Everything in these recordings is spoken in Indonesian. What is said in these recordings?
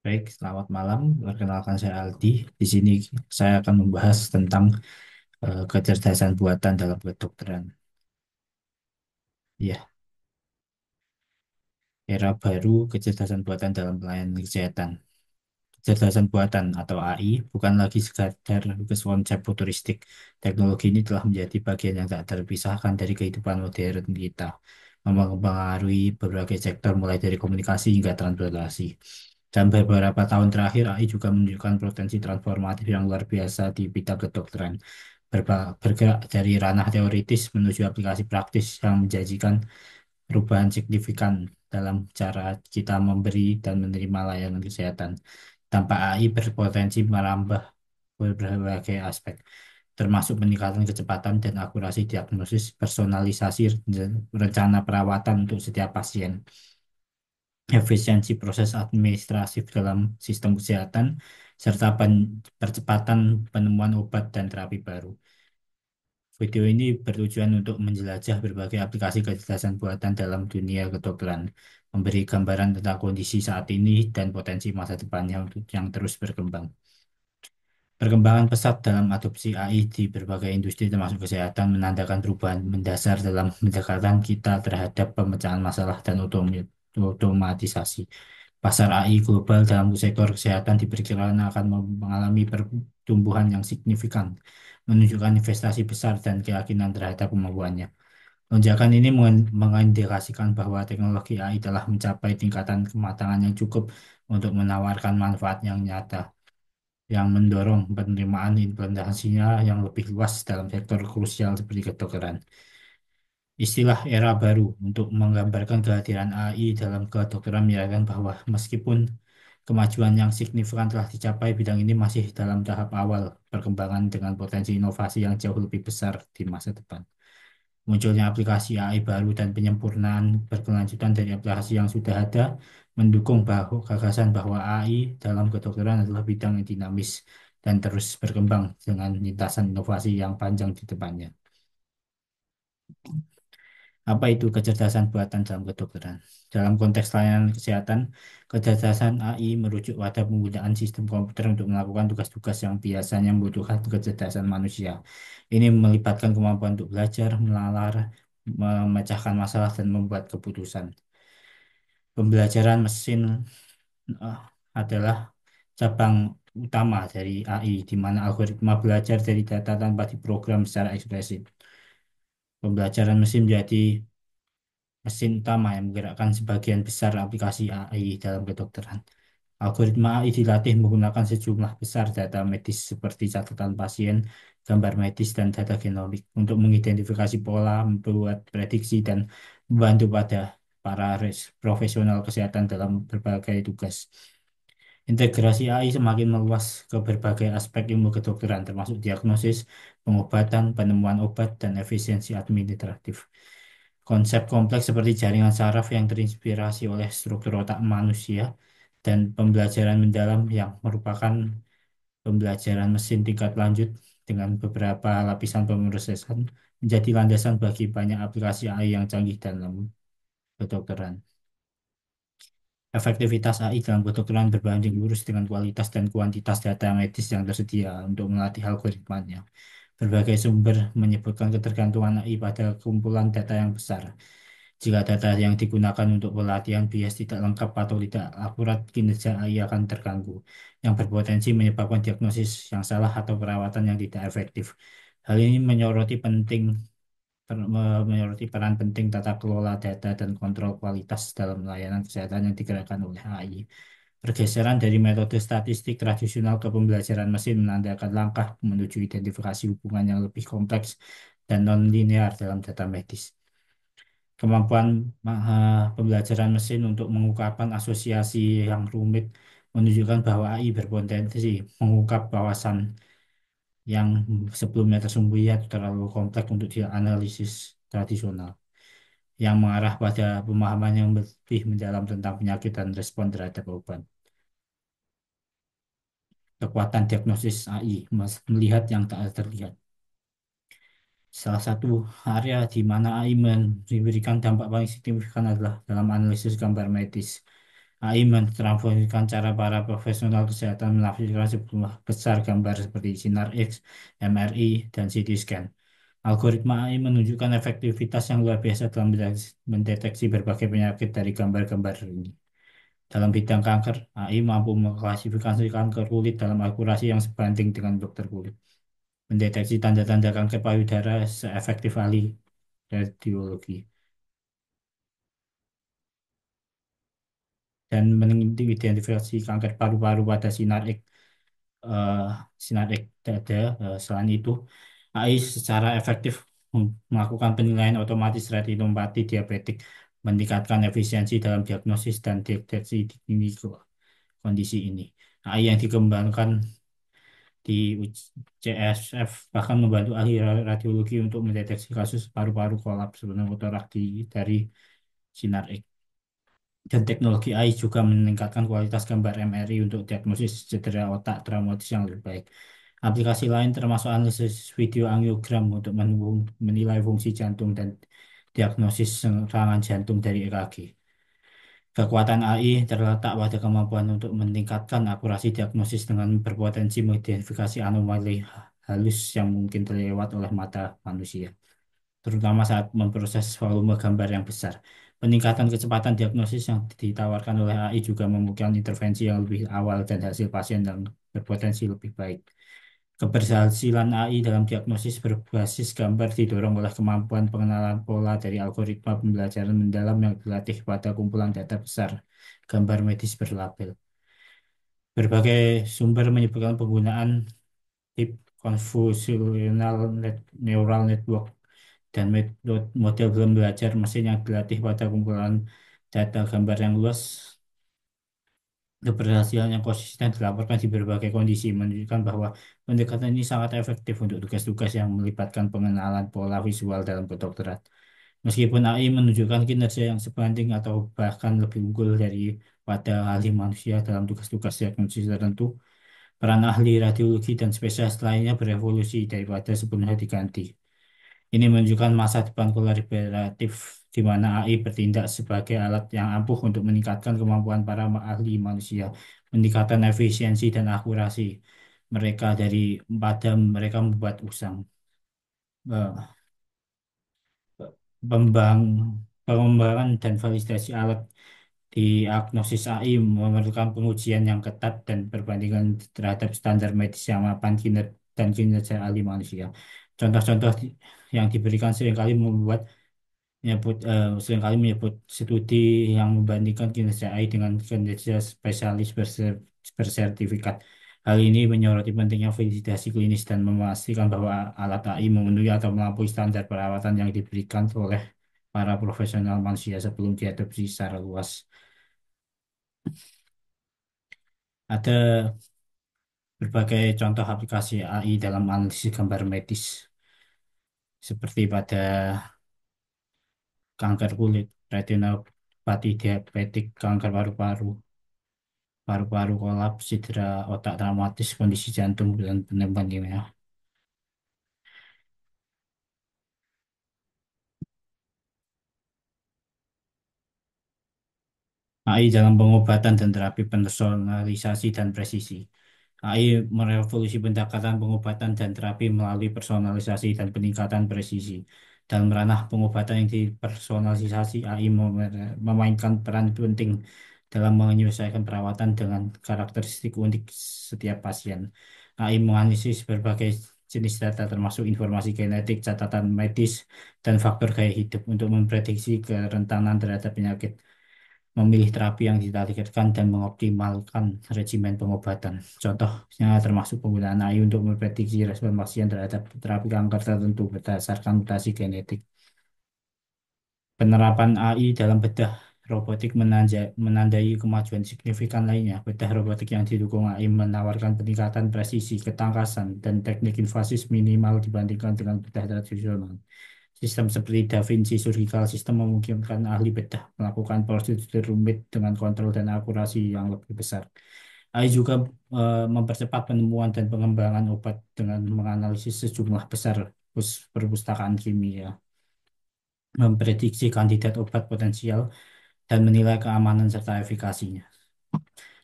Baik, selamat malam. Perkenalkan saya Aldi. Di sini saya akan membahas tentang kecerdasan buatan dalam kedokteran. Ya, era baru kecerdasan buatan dalam pelayanan kesehatan. Kecerdasan buatan atau AI bukan lagi sekadar konsep futuristik. Teknologi ini telah menjadi bagian yang tak terpisahkan dari kehidupan modern kita, mempengaruhi berbagai sektor mulai dari komunikasi hingga transportasi. Dan beberapa tahun terakhir, AI juga menunjukkan potensi transformatif yang luar biasa di bidang kedokteran, bergerak dari ranah teoritis menuju aplikasi praktis yang menjanjikan perubahan signifikan dalam cara kita memberi dan menerima layanan kesehatan. Tanpa AI berpotensi merambah berbagai aspek, termasuk peningkatan kecepatan dan akurasi diagnosis, personalisasi rencana perawatan untuk setiap pasien, efisiensi proses administratif dalam sistem kesehatan, serta percepatan penemuan obat dan terapi baru. Video ini bertujuan untuk menjelajah berbagai aplikasi kecerdasan buatan dalam dunia kedokteran, memberi gambaran tentang kondisi saat ini dan potensi masa depannya yang terus berkembang. Perkembangan pesat dalam adopsi AI di berbagai industri termasuk kesehatan menandakan perubahan mendasar dalam pendekatan kita terhadap pemecahan masalah dan otomatisasi. Pasar AI global dalam sektor kesehatan diperkirakan akan mengalami pertumbuhan yang signifikan, menunjukkan investasi besar dan keyakinan terhadap kemampuannya. Lonjakan ini mengindikasikan bahwa teknologi AI telah mencapai tingkatan kematangan yang cukup untuk menawarkan manfaat yang nyata, yang mendorong penerimaan implementasinya yang lebih luas dalam sektor krusial seperti kedokteran. Istilah era baru untuk menggambarkan kehadiran AI dalam kedokteran menyatakan bahwa meskipun kemajuan yang signifikan telah dicapai, bidang ini masih dalam tahap awal perkembangan dengan potensi inovasi yang jauh lebih besar di masa depan. Munculnya aplikasi AI baru dan penyempurnaan berkelanjutan dari aplikasi yang sudah ada mendukung gagasan bahwa AI dalam kedokteran adalah bidang yang dinamis dan terus berkembang dengan lintasan inovasi yang panjang di depannya. Apa itu kecerdasan buatan dalam kedokteran? Dalam konteks layanan kesehatan, kecerdasan AI merujuk pada penggunaan sistem komputer untuk melakukan tugas-tugas yang biasanya membutuhkan kecerdasan manusia. Ini melibatkan kemampuan untuk belajar, menalar, memecahkan masalah, dan membuat keputusan. Pembelajaran mesin eh, adalah cabang utama dari AI, di mana algoritma belajar dari data tanpa diprogram secara ekspresif. Pembelajaran mesin menjadi mesin utama yang menggerakkan sebagian besar aplikasi AI dalam kedokteran. Algoritma AI dilatih menggunakan sejumlah besar data medis seperti catatan pasien, gambar medis, dan data genomik untuk mengidentifikasi pola, membuat prediksi, dan membantu pada para profesional kesehatan dalam berbagai tugas. Integrasi AI semakin meluas ke berbagai aspek ilmu kedokteran, termasuk diagnosis, pengobatan, penemuan obat, dan efisiensi administratif. Konsep kompleks seperti jaringan saraf yang terinspirasi oleh struktur otak manusia dan pembelajaran mendalam yang merupakan pembelajaran mesin tingkat lanjut dengan beberapa lapisan pemrosesan menjadi landasan bagi banyak aplikasi AI yang canggih dalam kedokteran. Efektivitas AI dalam kedokteran berbanding lurus dengan kualitas dan kuantitas data medis yang tersedia untuk melatih algoritmanya. Berbagai sumber menyebutkan ketergantungan AI pada kumpulan data yang besar. Jika data yang digunakan untuk pelatihan bias tidak lengkap atau tidak akurat, kinerja AI akan terganggu, yang berpotensi menyebabkan diagnosis yang salah atau perawatan yang tidak efektif. Hal ini menyoroti peran penting tata kelola data dan kontrol kualitas dalam layanan kesehatan yang digerakkan oleh AI. Pergeseran dari metode statistik tradisional ke pembelajaran mesin menandakan langkah menuju identifikasi hubungan yang lebih kompleks dan non-linear dalam data medis. Kemampuan pembelajaran mesin untuk mengungkapkan asosiasi yang rumit menunjukkan bahwa AI berpotensi mengungkap wawasan yang sebelumnya tersembunyi atau terlalu kompleks untuk dianalisis tradisional, yang mengarah pada pemahaman yang lebih mendalam tentang penyakit dan respon terhadap obat. Kekuatan diagnosis AI melihat yang tak terlihat. Salah satu area di mana AI memberikan dampak paling signifikan adalah dalam analisis gambar medis. AI mentransformasikan cara para profesional kesehatan menafsirkan sebuah besar gambar seperti sinar X, MRI, dan CT scan. Algoritma AI menunjukkan efektivitas yang luar biasa dalam mendeteksi berbagai penyakit dari gambar-gambar ini. Dalam bidang kanker, AI mampu mengklasifikasi kanker kulit dalam akurasi yang sebanding dengan dokter kulit. Mendeteksi tanda-tanda kanker payudara seefektif ahli radiologi. Dan mengidentifikasi kanker paru-paru pada eh, sinar X dada. Selain itu, AI secara efektif melakukan penilaian otomatis retinopati diabetik, meningkatkan efisiensi dalam diagnosis dan deteksi dini kondisi ini. AI yang dikembangkan di CSF bahkan membantu ahli radiologi untuk mendeteksi kasus paru-paru kolaps pneumotorak dari sinar X. Dan teknologi AI juga meningkatkan kualitas gambar MRI untuk diagnosis cedera otak traumatis yang lebih baik. Aplikasi lain termasuk analisis video angiogram untuk menilai fungsi jantung dan diagnosis serangan jantung dari EKG. Kekuatan AI terletak pada kemampuan untuk meningkatkan akurasi diagnosis dengan berpotensi mengidentifikasi anomali halus yang mungkin terlewat oleh mata manusia, terutama saat memproses volume gambar yang besar. Peningkatan kecepatan diagnosis yang ditawarkan oleh AI juga memungkinkan intervensi yang lebih awal dan hasil pasien yang berpotensi lebih baik. Keberhasilan AI dalam diagnosis berbasis gambar didorong oleh kemampuan pengenalan pola dari algoritma pembelajaran mendalam yang dilatih pada kumpulan data besar gambar medis berlabel. Berbagai sumber menyebutkan penggunaan Deep Convolutional Neural Network dan model belum belajar mesin yang dilatih pada kumpulan data gambar yang luas. Keberhasilan yang konsisten dilaporkan di berbagai kondisi menunjukkan bahwa pendekatan ini sangat efektif untuk tugas-tugas yang melibatkan pengenalan pola visual dalam kedokteran. Meskipun AI menunjukkan kinerja yang sebanding atau bahkan lebih unggul daripada ahli manusia dalam tugas-tugas diagnosis tertentu, peran ahli radiologi dan spesialis lainnya berevolusi daripada sebelumnya diganti. Ini menunjukkan masa depan kolaboratif di mana AI bertindak sebagai alat yang ampuh untuk meningkatkan kemampuan para ahli manusia, meningkatkan efisiensi dan akurasi mereka pada mereka membuat usang. Eh, Pembang, Pengembangan dan validasi alat diagnosis AI memerlukan pengujian yang ketat dan perbandingan terhadap standar medis yang mapan dan kinerja ahli manusia. Contoh-contoh yang diberikan seringkali menyebut studi yang membandingkan kinerja AI dengan kinerja spesialis bersertifikat. Hal ini menyoroti pentingnya validasi klinis dan memastikan bahwa alat AI memenuhi atau melampaui standar perawatan yang diberikan oleh para profesional manusia sebelum diadopsi secara luas. Ada berbagai contoh aplikasi AI dalam analisis gambar medis, seperti pada kanker kulit, retinopati diabetik, kanker paru-paru, paru-paru kolaps, cedera otak traumatis, kondisi jantung, dan penyebabnya. AI dalam pengobatan dan terapi personalisasi dan presisi. AI merevolusi pendekatan pengobatan dan terapi melalui personalisasi dan peningkatan presisi. Dalam ranah pengobatan yang dipersonalisasi, AI memainkan peran penting dalam menyelesaikan perawatan dengan karakteristik unik setiap pasien. AI menganalisis berbagai jenis data termasuk informasi genetik, catatan medis, dan faktor gaya hidup untuk memprediksi kerentanan terhadap penyakit, memilih terapi yang ditargetkan dan mengoptimalkan regimen pengobatan. Contohnya termasuk penggunaan AI untuk memprediksi respon pasien terhadap terapi kanker tertentu berdasarkan mutasi genetik. Penerapan AI dalam bedah robotik menandai kemajuan signifikan lainnya. Bedah robotik yang didukung AI menawarkan peningkatan presisi, ketangkasan, dan teknik invasif minimal dibandingkan dengan bedah tradisional. Sistem seperti Da Vinci Surgical System memungkinkan ahli bedah melakukan prosedur rumit dengan kontrol dan akurasi yang lebih besar. AI juga mempercepat penemuan dan pengembangan obat dengan menganalisis sejumlah besar perpustakaan kimia, memprediksi kandidat obat potensial, dan menilai keamanan serta efikasinya.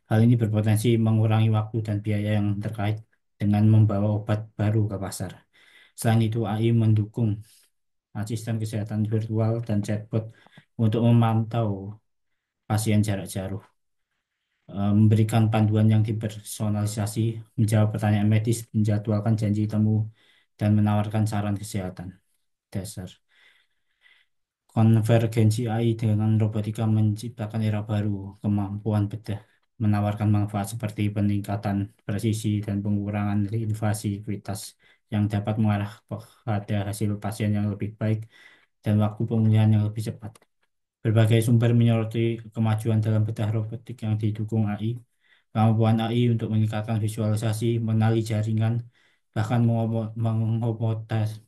Hal ini berpotensi mengurangi waktu dan biaya yang terkait dengan membawa obat baru ke pasar. Selain itu, AI mendukung asisten kesehatan virtual dan chatbot untuk memantau pasien jarak jauh, memberikan panduan yang dipersonalisasi, menjawab pertanyaan medis, menjadwalkan janji temu, dan menawarkan saran kesehatan dasar. Konvergensi AI dengan robotika menciptakan era baru, kemampuan bedah, menawarkan manfaat seperti peningkatan presisi dan pengurangan invasivitas yang dapat mengarah pada hasil pasien yang lebih baik dan waktu pemulihan yang lebih cepat. Berbagai sumber menyoroti kemajuan dalam bedah robotik yang didukung AI, kemampuan AI untuk meningkatkan visualisasi, mengenali jaringan, bahkan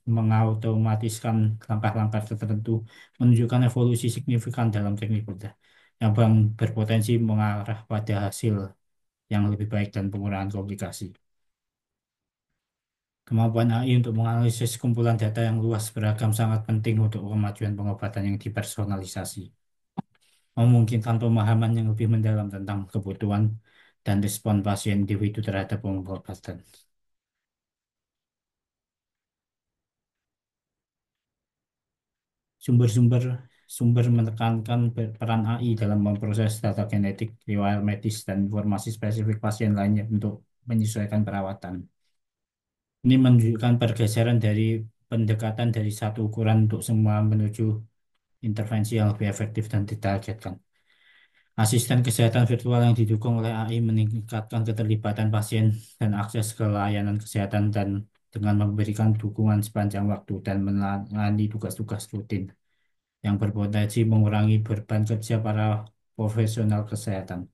mengautomatiskan langkah-langkah tertentu, menunjukkan evolusi signifikan dalam teknik bedah yang berpotensi mengarah pada hasil yang lebih baik dan pengurangan komplikasi. Kemampuan AI untuk menganalisis kumpulan data yang luas beragam sangat penting untuk kemajuan pengobatan yang dipersonalisasi, memungkinkan pemahaman yang lebih mendalam tentang kebutuhan dan respon pasien individu terhadap pengobatan. Sumber-sumber sumber menekankan peran AI dalam memproses data genetik, riwayat medis, dan informasi spesifik pasien lainnya untuk menyesuaikan perawatan. Ini menunjukkan pergeseran dari pendekatan dari satu ukuran untuk semua menuju intervensi yang lebih efektif dan ditargetkan. Asisten kesehatan virtual yang didukung oleh AI meningkatkan keterlibatan pasien dan akses ke layanan kesehatan dan dengan memberikan dukungan sepanjang waktu dan menangani tugas-tugas rutin yang berpotensi mengurangi beban kerja para profesional kesehatan.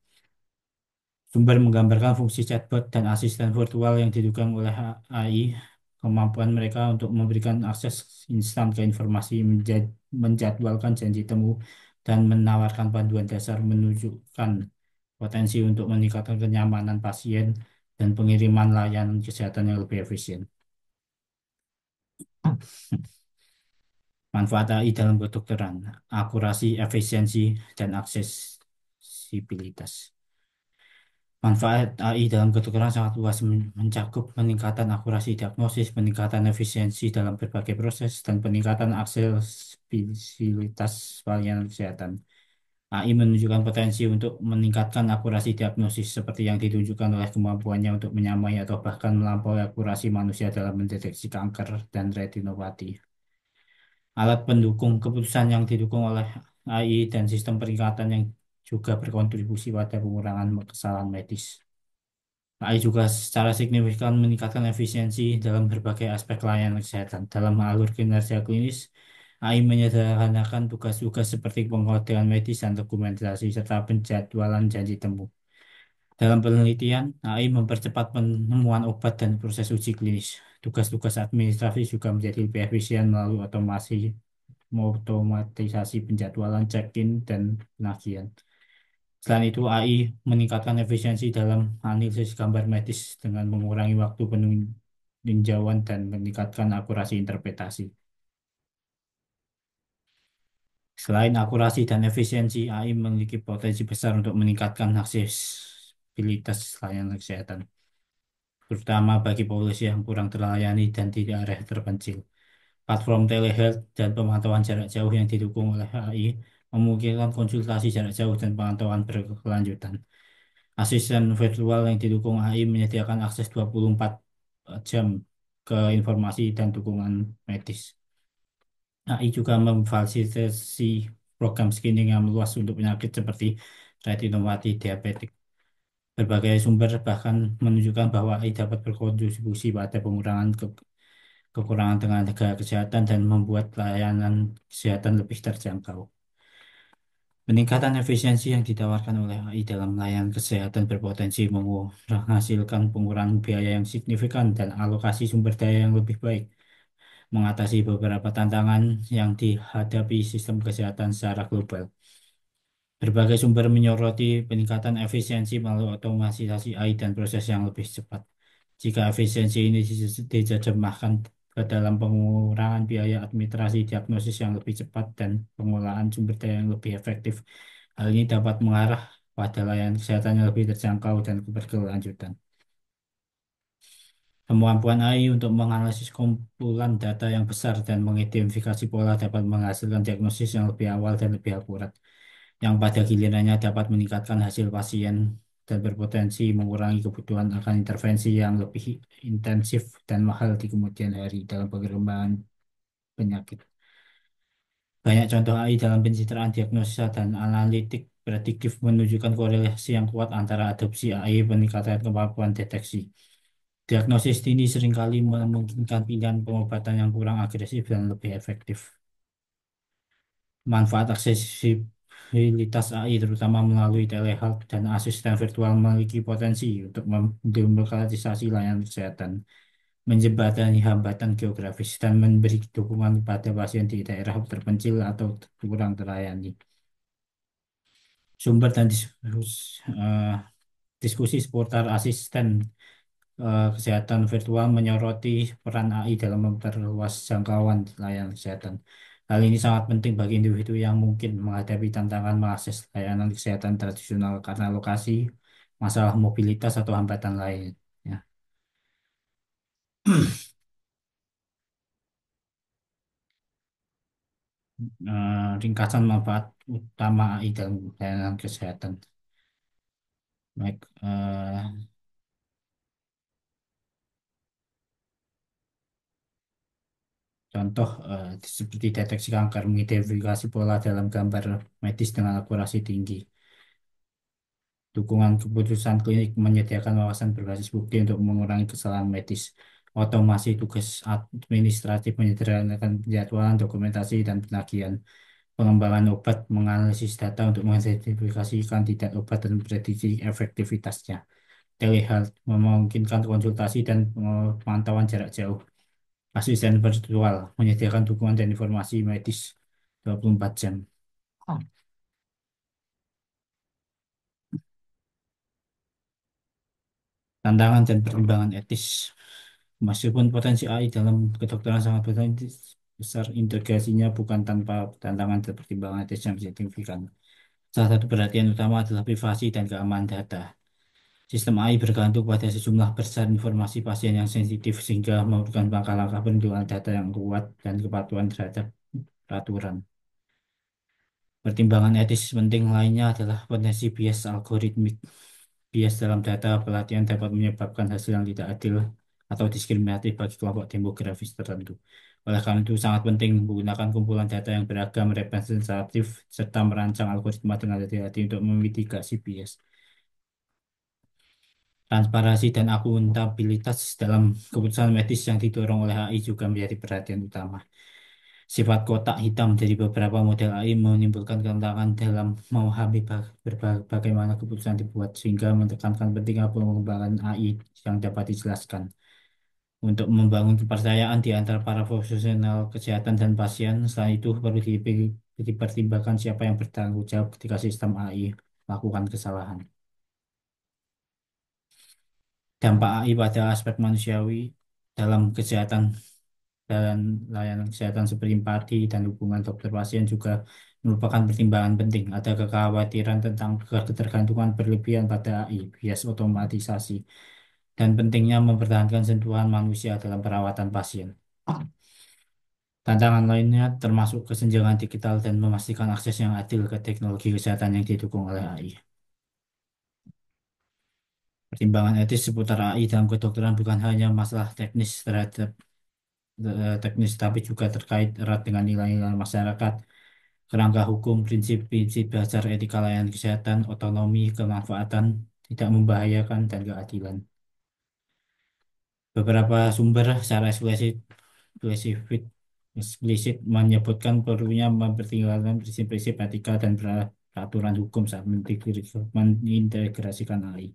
Sumber menggambarkan fungsi chatbot dan asisten virtual yang didukung oleh AI, kemampuan mereka untuk memberikan akses instan ke informasi, menjadwalkan janji temu, dan menawarkan panduan dasar menunjukkan potensi untuk meningkatkan kenyamanan pasien dan pengiriman layanan kesehatan yang lebih efisien. Manfaat AI dalam kedokteran, akurasi, efisiensi, dan aksesibilitas. Manfaat AI dalam kedokteran sangat luas mencakup peningkatan akurasi diagnosis, peningkatan efisiensi dalam berbagai proses, dan peningkatan aksesibilitas pelayanan kesehatan. AI menunjukkan potensi untuk meningkatkan akurasi diagnosis seperti yang ditunjukkan oleh kemampuannya untuk menyamai atau bahkan melampaui akurasi manusia dalam mendeteksi kanker dan retinopati. Alat pendukung keputusan yang didukung oleh AI dan sistem peringatan yang juga berkontribusi pada pengurangan kesalahan medis. AI juga secara signifikan meningkatkan efisiensi dalam berbagai aspek layanan kesehatan. Dalam alur kinerja klinis, AI menyederhanakan tugas-tugas seperti pengodean medis dan dokumentasi serta penjadwalan janji temu. Dalam penelitian, AI mempercepat penemuan obat dan proses uji klinis. Tugas-tugas administrasi juga menjadi lebih efisien melalui otomatisasi penjadwalan check-in dan penagihan. Selain itu, AI meningkatkan efisiensi dalam analisis gambar medis dengan mengurangi waktu peninjauan dan meningkatkan akurasi interpretasi. Selain akurasi dan efisiensi, AI memiliki potensi besar untuk meningkatkan aksesibilitas layanan kesehatan, terutama bagi populasi yang kurang terlayani dan di daerah terpencil. Platform telehealth dan pemantauan jarak jauh yang didukung oleh AI memungkinkan konsultasi jarak jauh dan pemantauan berkelanjutan. Asisten virtual yang didukung AI menyediakan akses 24 jam ke informasi dan dukungan medis. AI juga memfasilitasi program screening yang luas untuk penyakit seperti retinopati diabetik. Berbagai sumber bahkan menunjukkan bahwa AI dapat berkontribusi pada pengurangan kekurangan tenaga kesehatan dan membuat layanan kesehatan lebih terjangkau. Peningkatan efisiensi yang ditawarkan oleh AI dalam layanan kesehatan berpotensi menghasilkan pengurangan biaya yang signifikan dan alokasi sumber daya yang lebih baik, mengatasi beberapa tantangan yang dihadapi sistem kesehatan secara global. Berbagai sumber menyoroti peningkatan efisiensi melalui otomatisasi AI dan proses yang lebih cepat. Jika efisiensi ini diterjemahkan ke dalam pengurangan biaya administrasi, diagnosis yang lebih cepat, dan pengolahan sumber daya yang lebih efektif, hal ini dapat mengarah pada layanan kesehatan yang lebih terjangkau dan berkelanjutan. Kemampuan AI untuk menganalisis kumpulan data yang besar dan mengidentifikasi pola dapat menghasilkan diagnosis yang lebih awal dan lebih akurat, yang pada gilirannya dapat meningkatkan hasil pasien dan berpotensi mengurangi kebutuhan akan intervensi yang lebih intensif dan mahal di kemudian hari dalam pengembangan penyakit. Banyak contoh AI dalam pencitraan diagnosa dan analitik prediktif menunjukkan korelasi yang kuat antara adopsi AI peningkatan kemampuan deteksi. Diagnosis dini seringkali memungkinkan pilihan pengobatan yang kurang agresif dan lebih efektif. Manfaat aksesibilitas AI, terutama melalui telehealth dan asisten virtual, memiliki potensi untuk mendemokratisasi layanan kesehatan, menjembatani hambatan geografis, dan memberi dukungan kepada pasien di daerah terpencil atau kurang terlayani. Sumber dan diskusi seputar asisten kesehatan virtual menyoroti peran AI dalam memperluas jangkauan layanan kesehatan. Hal ini sangat penting bagi individu yang mungkin menghadapi tantangan mengakses layanan kesehatan tradisional karena lokasi, masalah mobilitas, atau hambatan lain. Ya. Ringkasan manfaat utama AI dalam layanan kesehatan. Baik, contoh seperti deteksi kanker, mengidentifikasi pola dalam gambar medis dengan akurasi tinggi. Dukungan keputusan klinik menyediakan wawasan berbasis bukti untuk mengurangi kesalahan medis. Otomasi tugas administratif menyederhanakan penjadwalan, dokumentasi, dan penagihan. Pengembangan obat menganalisis data untuk mengidentifikasi kandidat obat dan prediksi efektivitasnya. Telehealth memungkinkan konsultasi dan pemantauan jarak jauh. Asisten virtual menyediakan dukungan dan informasi medis 24 jam. Tantangan dan pertimbangan etis. Meskipun potensi AI dalam kedokteran sangat besar, integrasinya bukan tanpa tantangan dan pertimbangan etis yang signifikan. Salah satu perhatian utama adalah privasi dan keamanan data. Sistem AI bergantung pada sejumlah besar informasi pasien yang sensitif sehingga memerlukan langkah-langkah perlindungan data yang kuat dan kepatuhan terhadap peraturan. Pertimbangan etis penting lainnya adalah potensi bias algoritmik. Bias dalam data pelatihan dapat menyebabkan hasil yang tidak adil atau diskriminatif bagi kelompok demografis tertentu. Oleh karena itu, sangat penting menggunakan kumpulan data yang beragam, representatif, serta merancang algoritma dengan hati-hati untuk memitigasi bias. Transparansi dan akuntabilitas dalam keputusan medis yang didorong oleh AI juga menjadi perhatian utama. Sifat kotak hitam dari beberapa model AI menimbulkan tantangan dalam memahami bagaimana keputusan dibuat, sehingga menekankan pentingnya pengembangan AI yang dapat dijelaskan. Untuk membangun kepercayaan di antara para profesional kesehatan dan pasien, selain itu perlu dipertimbangkan siapa yang bertanggung jawab ketika sistem AI melakukan kesalahan. Dampak AI pada aspek manusiawi dalam kesehatan dan layanan kesehatan seperti empati dan hubungan dokter pasien juga merupakan pertimbangan penting. Ada kekhawatiran tentang ketergantungan berlebihan pada AI, bias otomatisasi, dan pentingnya mempertahankan sentuhan manusia dalam perawatan pasien. Tantangan lainnya termasuk kesenjangan digital dan memastikan akses yang adil ke teknologi kesehatan yang didukung oleh AI. Pertimbangan etis seputar AI dalam kedokteran bukan hanya masalah teknis, tapi juga terkait erat dengan nilai-nilai masyarakat, kerangka hukum, prinsip-prinsip dasar etika layanan kesehatan, otonomi, kemanfaatan, tidak membahayakan, dan keadilan. Beberapa sumber secara spesifik, eksplisit menyebutkan perlunya mempertimbangkan prinsip-prinsip etika dan peraturan hukum saat mengintegrasikan AI.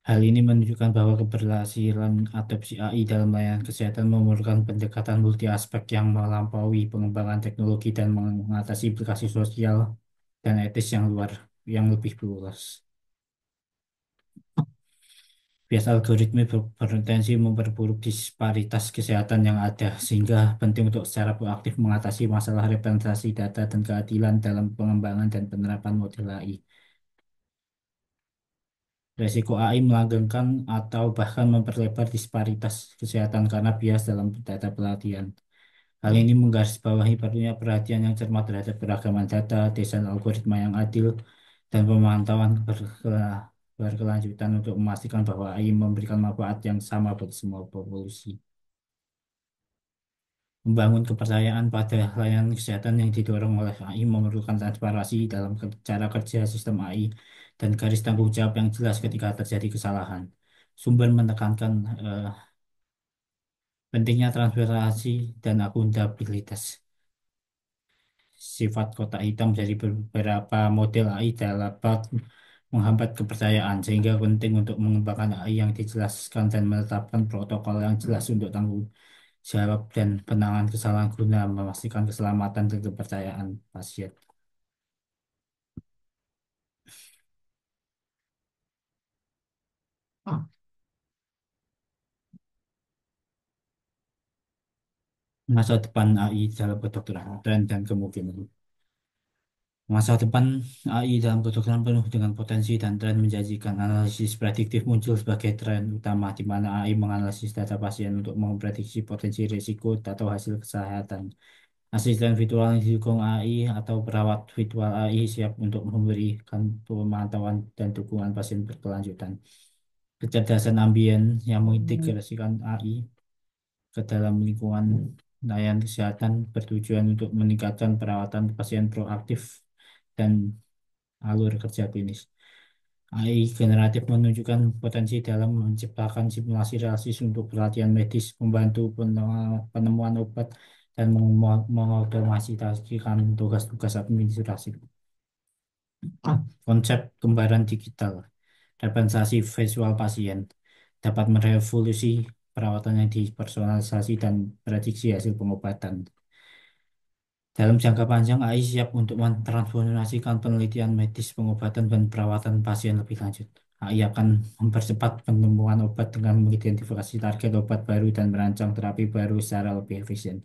Hal ini menunjukkan bahwa keberhasilan adopsi AI dalam layanan kesehatan memerlukan pendekatan multi aspek yang melampaui pengembangan teknologi dan mengatasi implikasi sosial dan etis yang lebih luas. Bias algoritma berpotensi memperburuk disparitas kesehatan yang ada, sehingga penting untuk secara proaktif mengatasi masalah representasi data dan keadilan dalam pengembangan dan penerapan model AI. Resiko AI melanggengkan atau bahkan memperlebar disparitas kesehatan karena bias dalam data pelatihan. Hal ini menggarisbawahi perlunya perhatian yang cermat terhadap keragaman data, desain algoritma yang adil, dan pemantauan berkelanjutan untuk memastikan bahwa AI memberikan manfaat yang sama bagi semua populasi. Membangun kepercayaan pada layanan kesehatan yang didorong oleh AI memerlukan transparansi dalam cara kerja sistem AI dan garis tanggung jawab yang jelas ketika terjadi kesalahan. Sumber menekankan pentingnya transparansi dan akuntabilitas. Sifat kotak hitam dari beberapa model AI dapat menghambat kepercayaan, sehingga penting untuk mengembangkan AI yang dijelaskan dan menetapkan protokol yang jelas untuk tanggung jawab dan penanganan kesalahan guna memastikan keselamatan dan kepercayaan pasien. Masa depan AI dalam kedokteran, tren dan kemungkinan. Masa depan AI dalam kedokteran penuh dengan potensi dan tren menjanjikan. Analisis prediktif muncul sebagai tren utama di mana AI menganalisis data pasien untuk memprediksi potensi risiko atau hasil kesehatan. Asisten virtual yang didukung AI atau perawat virtual AI siap untuk memberikan pemantauan dan dukungan pasien berkelanjutan. Kecerdasan ambien yang mengintegrasikan AI ke dalam lingkungan layanan kesehatan bertujuan untuk meningkatkan perawatan pasien proaktif dan alur kerja klinis. AI generatif menunjukkan potensi dalam menciptakan simulasi realistis untuk pelatihan medis, membantu penemuan obat, dan mengotomatisasikan tugas-tugas administrasi. Konsep kembaran digital, representasi visual pasien, dapat merevolusi perawatan yang dipersonalisasi dan prediksi hasil pengobatan. Dalam jangka panjang, AI siap untuk mentransformasikan penelitian medis, pengobatan, dan perawatan pasien lebih lanjut. AI akan mempercepat penemuan obat dengan mengidentifikasi target obat baru dan merancang terapi baru secara lebih efisien.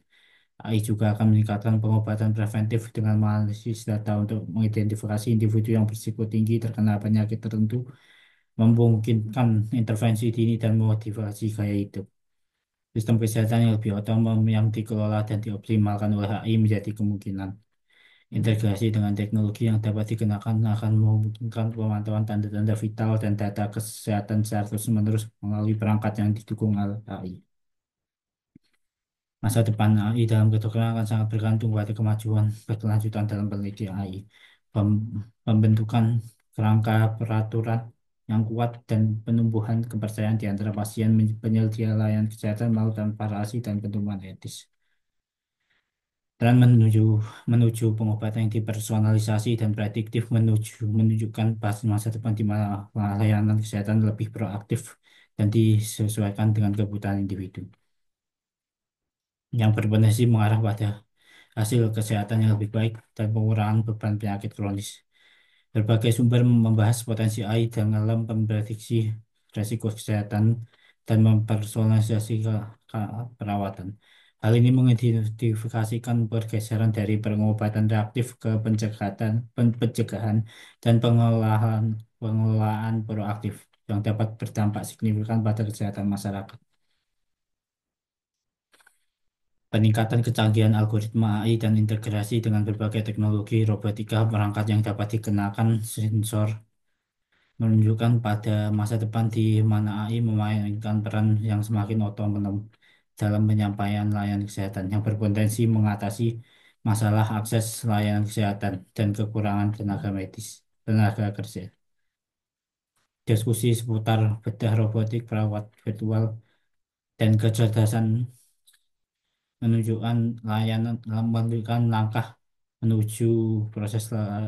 AI juga akan meningkatkan pengobatan preventif dengan menganalisis data untuk mengidentifikasi individu yang berisiko tinggi terkena penyakit tertentu, memungkinkan intervensi dini dan modifikasi gaya hidup. Sistem kesehatan yang lebih otonom yang dikelola dan dioptimalkan oleh AI menjadi kemungkinan. Integrasi dengan teknologi yang dapat dikenakan akan memungkinkan pemantauan tanda-tanda vital dan data kesehatan secara terus-menerus melalui perangkat yang didukung oleh AI. Masa depan AI dalam kedokteran akan sangat bergantung pada kemajuan berkelanjutan dalam penelitian AI, pembentukan kerangka peraturan yang kuat, dan penumbuhan kepercayaan di antara pasien, penyedia layanan kesehatan melalui transparansi dan pedoman etis. Tren menuju menuju pengobatan yang dipersonalisasi dan prediktif menunjukkan masa depan di mana layanan kesehatan lebih proaktif dan disesuaikan dengan kebutuhan individu, yang berpotensi mengarah pada hasil kesehatan yang lebih baik dan pengurangan beban penyakit kronis. Berbagai sumber membahas potensi AI dalam memprediksi resiko kesehatan dan mempersonalisasi perawatan. Hal ini mengidentifikasikan pergeseran dari pengobatan reaktif ke pencegahan dan pengelolaan proaktif yang dapat berdampak signifikan pada kesehatan masyarakat. Peningkatan kecanggihan algoritma AI dan integrasi dengan berbagai teknologi robotika perangkat yang dapat dikenakan sensor menunjukkan pada masa depan di mana AI memainkan peran yang semakin otonom dalam penyampaian layanan kesehatan yang berpotensi mengatasi masalah akses layanan kesehatan dan kekurangan tenaga kerja. Diskusi seputar bedah robotik, perawat virtual, dan kecerdasan menunjukkan menunjukkan langkah menuju proses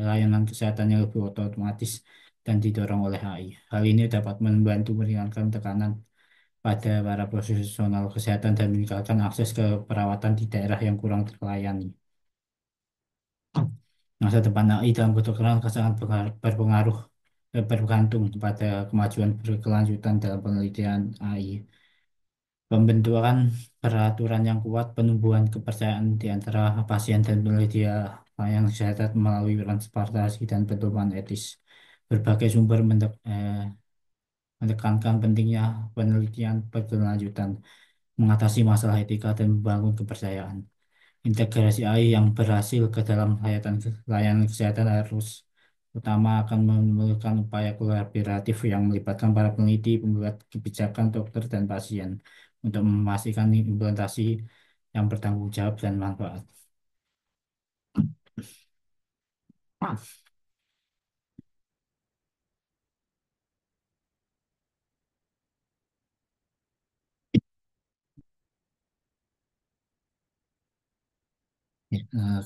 layanan kesehatan yang lebih otomatis dan didorong oleh AI. Hal ini dapat membantu meringankan tekanan pada para profesional kesehatan dan meningkatkan akses ke perawatan di daerah yang kurang terlayani. Masa depan AI dalam kedokteran akan sangat berpengaruh bergantung pada kemajuan berkelanjutan dalam penelitian AI. Pembentukan peraturan yang kuat, penumbuhan kepercayaan di antara pasien dan peneliti layanan kesehatan melalui transparansi dan pedoman etis. Berbagai sumber menekankan pentingnya penelitian berkelanjutan, mengatasi masalah etika dan membangun kepercayaan. Integrasi AI yang berhasil ke dalam layanan kesehatan harus utama akan memerlukan upaya kolaboratif yang melibatkan para peneliti, pembuat kebijakan, dokter, dan pasien untuk memastikan implementasi yang bertanggung jawab dan manfaat.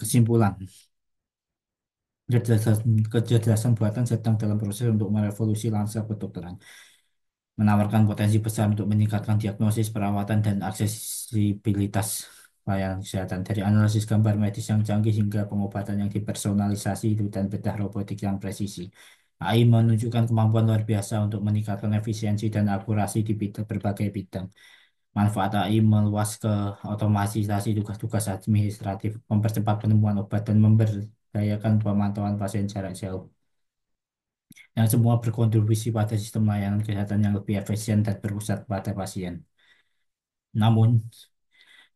Kesimpulan, kecerdasan buatan sedang dalam proses untuk merevolusi lanskap kedokteran, menawarkan potensi besar untuk meningkatkan diagnosis, perawatan, dan aksesibilitas layanan kesehatan. Dari analisis gambar medis yang canggih hingga pengobatan yang dipersonalisasi dan bedah robotik yang presisi. AI menunjukkan kemampuan luar biasa untuk meningkatkan efisiensi dan akurasi di berbagai bidang. Manfaat AI meluas ke otomatisasi tugas-tugas administratif, mempercepat penemuan obat, dan memberdayakan pemantauan pasien jarak jauh, yang semua berkontribusi pada sistem layanan kesehatan yang lebih efisien dan berpusat pada pasien. Namun,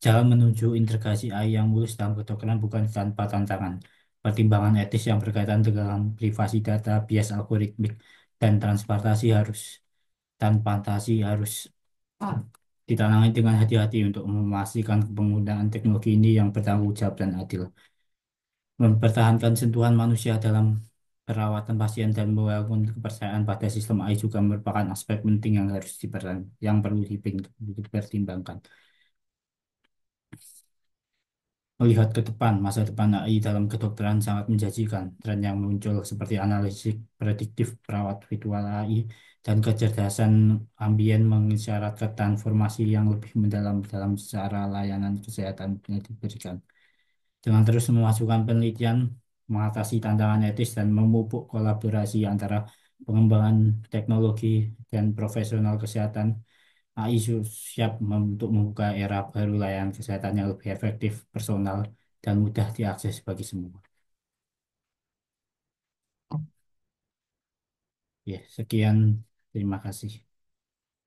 jalan menuju integrasi AI yang mulus dalam kedokteran bukan tanpa tantangan. Pertimbangan etis yang berkaitan dengan privasi data, bias algoritmik, dan transparansi harus ditangani dengan hati-hati untuk memastikan penggunaan teknologi ini yang bertanggung jawab dan adil. Mempertahankan sentuhan manusia dalam perawatan pasien dan membangun kepercayaan pada sistem AI juga merupakan aspek penting yang yang perlu dipertimbangkan. Melihat ke depan, masa depan AI dalam kedokteran sangat menjanjikan. Tren yang muncul seperti analisis prediktif, perawat virtual AI, dan kecerdasan ambien mengisyaratkan transformasi yang lebih mendalam dalam cara layanan kesehatan yang diberikan. Dengan terus memasukkan penelitian, mengatasi tantangan etis, dan memupuk kolaborasi antara pengembangan teknologi dan profesional kesehatan, AI siap untuk membuka era baru layanan kesehatan yang lebih efektif, personal, dan mudah diakses bagi semua. Ya, sekian. Terima kasih.